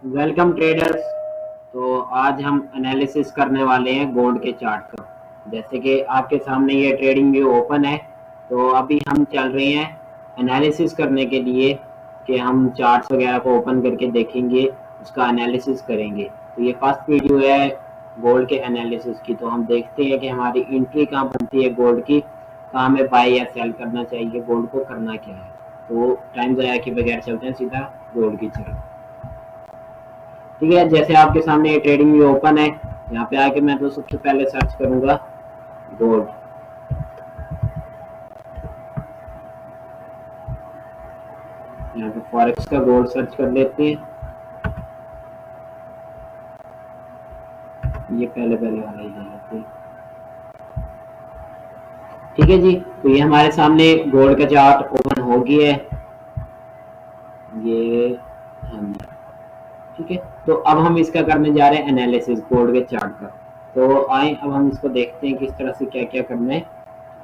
Welcome traders. तो आज हम एनालिसिस करने वाले हैं गोल्ड के चार्ट का। जैसे कि आपके सामने ये ट्रेडिंग व्यू ओपन है, तो अभी हम चल रहे हैं एनालिसिस करने के लिए कि हम चार्ट्स वगैरह को ओपन करके देखेंगे, उसका एनालिसिस करेंगे। तो ये फर्स्ट वीडियो है गोल्ड के एनालिसिस की। तो हम देखते हैं कि हमारी एंट्री कहाँ बनती है गोल्ड की, कहाँ हमें बाय या सेल करना चाहिए, गोल्ड को करना क्या है। तो टाइम ज़ाया के बगैर चलते हैं सीधा गोल्ड की तरफ। ठीक है, जैसे आपके सामने ये ट्रेडिंग व्यू ओपन है, यहाँ पे आके मैं तो सबसे पहले सर्च करूंगा गोल्ड। यहाँ पे फॉरेक्स का गोल्ड सर्च कर लेते हैं। ये पहले पहले वाला ही ले लेते हैं। ठीक है जी, तो ये हमारे सामने गोल्ड का चार्ट ओपन हो गया है। ये ठीक है, तो अब हम इसका करने जा रहे हैं एनालिसिस गोल्ड के चार्ट का। तो आए अब हम इसको देखते हैं किस तरह से क्या क्या करना है।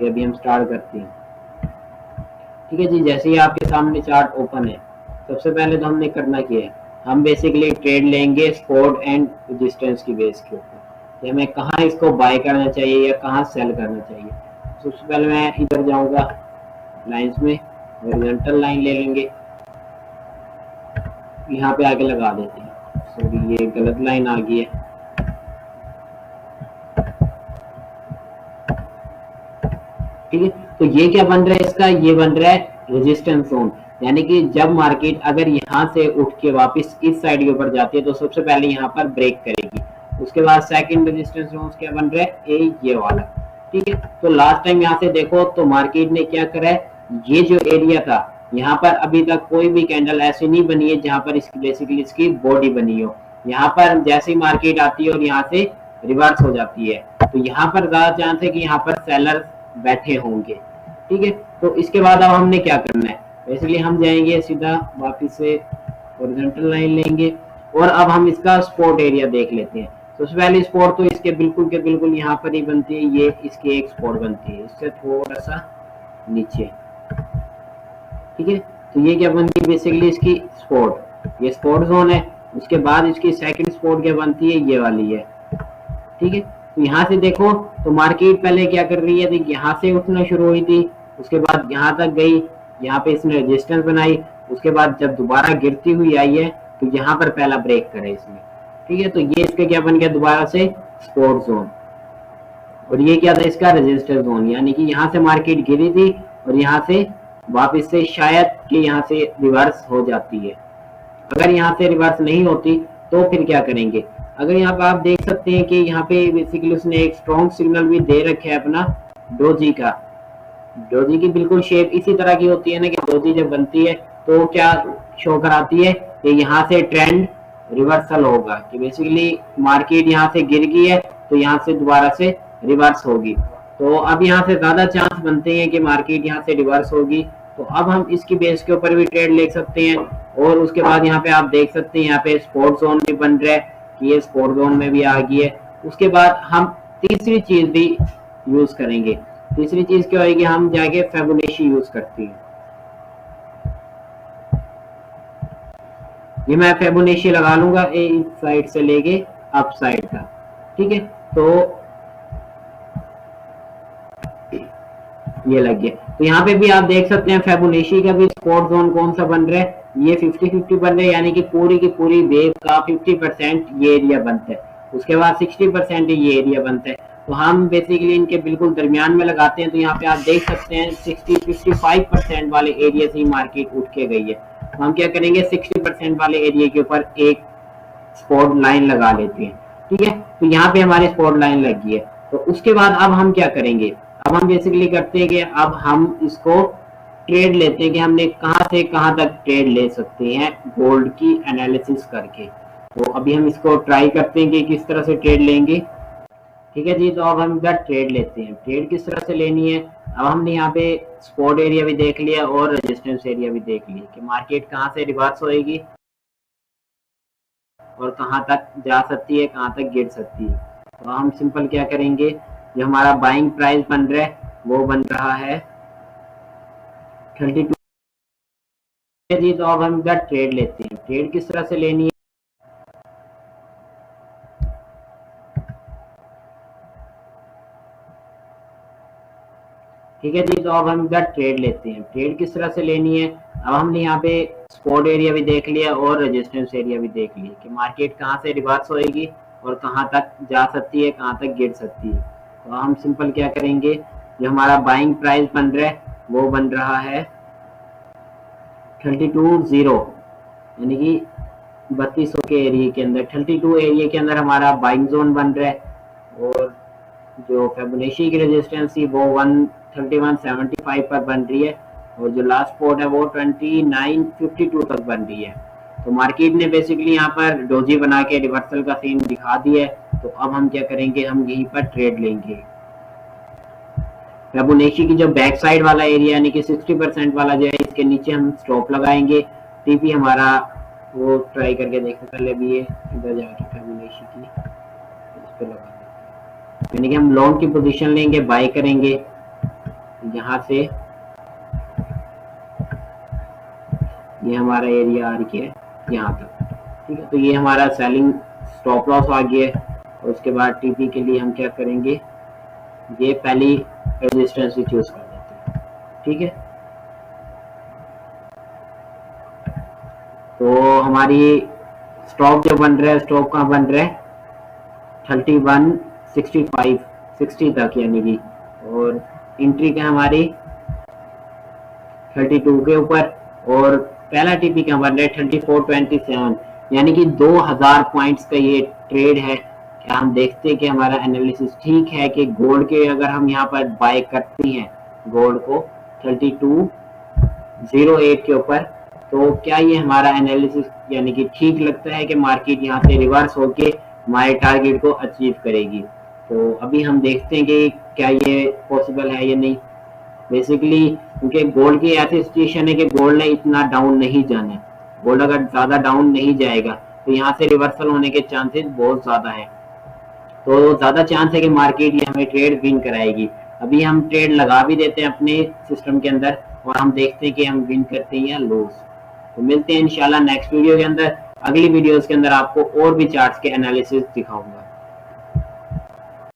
तो अभी हम स्टार्ट करते हैं। ठीक है जी, जैसे ही आपके सामने चार्ट ओपन है, सबसे पहले तो हमने करना क्या है, हम बेसिकली ट्रेड लेंगे सपोर्ट एंड रेजिस्टेंस की बेस के ऊपर कि हमें कहाँ इसको बाय करना चाहिए या कहाँ सेल करना चाहिए। सबसे पहले मैं इधर जाऊंगा लाइंस में, हॉरिजॉन्टल लाइन ले लेंगे, यहाँ पे आके लगा देते हैं। सॉरी, ये गलत लाइन आ गई है। ठीक है, तो ये क्या बन रहा है इसका, ये बन रहा है रेजिस्टेंस जोन। यानी कि जब मार्केट अगर यहाँ से उठ के वापस इस साइड के ऊपर जाती है तो सबसे पहले यहाँ पर ब्रेक करेगी। उसके बाद सेकंड रेजिस्टेंस जोन क्या बन रहा है, ये वाला। ठीक है, तो लास्ट टाइम यहाँ से देखो तो मार्केट ने क्या करा है, ये जो एरिया था यहाँ पर अभी तक कोई भी कैंडल ऐसी नहीं बनी है जहां पर इसकी बेसिकली इसकी बॉडी बनी हो। यहाँ पर जैसे ही मार्केट आती है और यहाँ से रिवर्स हो जाती है, तो यहाँ पर ज्यादा चांस है कि यहाँ पर सेलर बैठे होंगे। ठीक है, तो इसके बाद अब हमने क्या करना है, बेसिकली हम जाएंगे सीधा वापस से हॉरिजॉन्टल लाइन लेंगे और अब हम इसका सपोर्ट एरिया देख लेते हैं। सबसे पहले सपोर्ट तो इसके बिल्कुल के बिल्कुल यहाँ पर ही बनती है, ये इसकी एक सपोर्ट बनती है, इससे थोड़ा सा नीचे। ठीक है, तो ये क्या बनती है बेसिकली इसकी सपोर्ट, ये सपोर्ट जोन है। उसके बाद इसकी सेकंड सपोर्ट क्या बनती है, ये वाली है। ठीक है, तो यहाँ से देखो तो मार्केट पहले क्या कर रही है, यहाँ से उठना शुरू हुई थी, उसके बाद यहाँ तक गई, यहाँ पे इसने रेजिस्टेंस बनाई, उसके बाद जब दोबारा गिरती हुई आई है तो यहाँ पर पहला ब्रेक करे इसने। ठीक है, तो ये इसका क्या बन गया दोबारा से सपोर्ट जोन, और ये क्या था इसका रेजिस्टेंस जोन। यानी कि यहाँ से मार्केट गिरी थी और यहाँ से वापस से शायद कि यहाँ से रिवर्स हो जाती है। अगर यहाँ से रिवर्स नहीं होती तो फिर क्या करेंगे, अगर यहाँ पे आप देख सकते हैं कि यहाँ पे बेसिकली उसने एक स्ट्रॉन्ग सिग्नल भी दे रखा है अपना डोजी का। डोजी की बिल्कुल शेप इसी तरह की होती है ना कि डोजी जब बनती है तो क्या शो कराती है कि यहाँ से ट्रेंड रिवर्सल होगा, कि बेसिकली मार्केट यहाँ से गिर गई है तो यहाँ से दोबारा से रिवर्स होगी। तो अब यहाँ से ज्यादा चांस बनते हैं कि मार्केट यहाँ से रिवर्स होगी। तो अब हम इसकी बेस के ऊपर भी ट्रेड ले सकते हैं। और उसके बाद यहाँ पे आप देख सकते हैं यहाँ पे स्पोर्ट जोन भी बन रहा है कि ये स्पोर्ट जोन में भी आ गई है। उसके बाद हम तीसरी चीज भी यूज करेंगे। तीसरी चीज क्या होगी, हम जाके फिबोनाची यूज करती है। ये मैं फिबोनाची लगा लूंगा इस साइड से लेके अप साइड का। ठीक है, तो ये लग गया। तो यहाँ पे भी आप देख सकते हैं फिबोनाची का भी सपोर्ट जोन कौन सा बन रहा है, ये 50-50 बन रहा है। यानी कि पूरी की पूरी वेव का 50% ये एरिया बनता है, उसके बाद 60% ये एरिया बनता है। तो हम बेसिकली इनके बिल्कुल दरमियान में लगाते हैं। तो यहाँ पे आप देख सकते हैं 60-55% वाले एरिया से मार्केट उठ के गई है। तो हम क्या करेंगे, 60% वाले एरिया के ऊपर एक स्पॉट लाइन लगा लेते हैं। ठीक है, तो यहाँ पे हमारी स्पॉट लाइन लग गई है। तो उसके बाद अब हम क्या करेंगे, अब हम बेसिकली करते हैं कि अब हम इसको ट्रेड लेते हैं कि हमने कहां से कहां तक ट्रेड ले सकते हैं गोल्ड की एनालिसिस करके। तो अभी हम इसको ट्राई करते हैं कि किस तरह से ट्रेड लेंगे। ठीक है जी, तो अब हम इधर ट्रेड लेते हैं। ट्रेड किस तरह से लेनी है, अब हमने यहाँ पे सपोर्ट एरिया भी देख लिया और रेजिस्टेंस एरिया भी देख लिया कि मार्केट कहाँ से रिवर्स होएगी और कहाँ तक जा सकती है, कहाँ तक गिर सकती है। तो हम सिंपल क्या करेंगे, जो हमारा बाइंग प्राइस बन रहा है वो बन रहा है 32 जी। तो अब हम इधर ट्रेड लेते हैं। ट्रेड किस तरह से लेनी है, ठीक है जी। तो अब हम इधर ट्रेड लेते हैं। ट्रेड किस तरह से लेनी है, अब हमने यहाँ पे सपोर्ट एरिया भी देख लिया और रेजिस्टेंस एरिया भी देख लिया कि मार्केट कहाँ से रिवर्स होएगी और कहाँ तक जा सकती है, कहाँ तक गिर सकती है। तो हम सिंपल क्या करेंगे, जो हमारा बाइंग प्राइस बन रहा है वो बन रहा है 32.0, यानी कि 3200 के एरिया के अंदर, 32 एरिया के अंदर हमारा बाइंग जोन बन रहा है। और जो फिबोनाची की रेजिस्टेंस थी वो 131.75 पर बन रही है और जो लास्ट सपोर्ट है वो 29.52 तक बन रही है। तो मार्केट ने बेसिकली यहाँ पर डोजी बना के रिवर्सल का सीन दिखा दिया है। तो अब हम क्या करेंगे, हम यहीं पर ट्रेड लेंगे। फिबोनाची की जो बैक साइड वाला एरिया यानी कि 60% वाला जो है, इसके नीचे हम स्टॉप लगाएंगे। टीपी हमारा वो ट्राई करके देखते पहले भी, ये इधर जाके फिबोनाची की इस पे लगा, यानी कि हम लॉन्ग की पोजीशन लेंगे, बाय करेंगे यहाँ से। ये हमारा एरिया आ रही है यहाँ तक, ठीक है। तो ये हमारा सेलिंग स्टॉप लॉस आ गया है। और उसके बाद टीपी के लिए हम क्या करेंगे, ये पहली रेजिस्टेंस भी चूज कर देते हैं, ठीक है। तो हमारी स्टॉप जो बन रहा है, स्टॉप कहाँ बन रहा है 31.65 60 तक, यानी कि, और एंट्री का हमारी 32 के ऊपर, और पहला टीपी का बन रहा है 34.27, यानी कि 2000 पॉइंट्स का ये ट्रेड है। क्या हम देखते हैं कि हमारा एनालिसिस ठीक है कि गोल्ड के अगर हम यहाँ पर बाय करते हैं गोल्ड को 32.08 के ऊपर, तो क्या ये हमारा एनालिसिस यानी कि ठीक लगता है कि मार्केट यहाँ से रिवर्स होके हमारे टारगेट को अचीव करेगी। तो अभी हम देखते हैं कि क्या ये पॉसिबल है या नहीं। बेसिकली क्योंकि गोल्ड की ऐसी सिचुएशन है कि गोल्ड ने इतना डाउन नहीं जाना है। गोल्ड अगर ज्यादा डाउन नहीं जाएगा तो यहाँ से रिवर्सल होने के चांसेस बहुत ज्यादा है। तो ज्यादा चांस है कि मार्केट ये हमें ट्रेड विन कराएगी। अभी हम ट्रेड लगा भी देते हैं अपने सिस्टम के अंदर और हम देखते हैं कि हम विन करते हैं या लूज। तो मिलते हैं इंशाल्लाह नेक्स्ट वीडियो के अंदर। अगली वीडियोस के अंदर आपको और भी चार्ट्स के एनालिसिस दिखाऊंगा।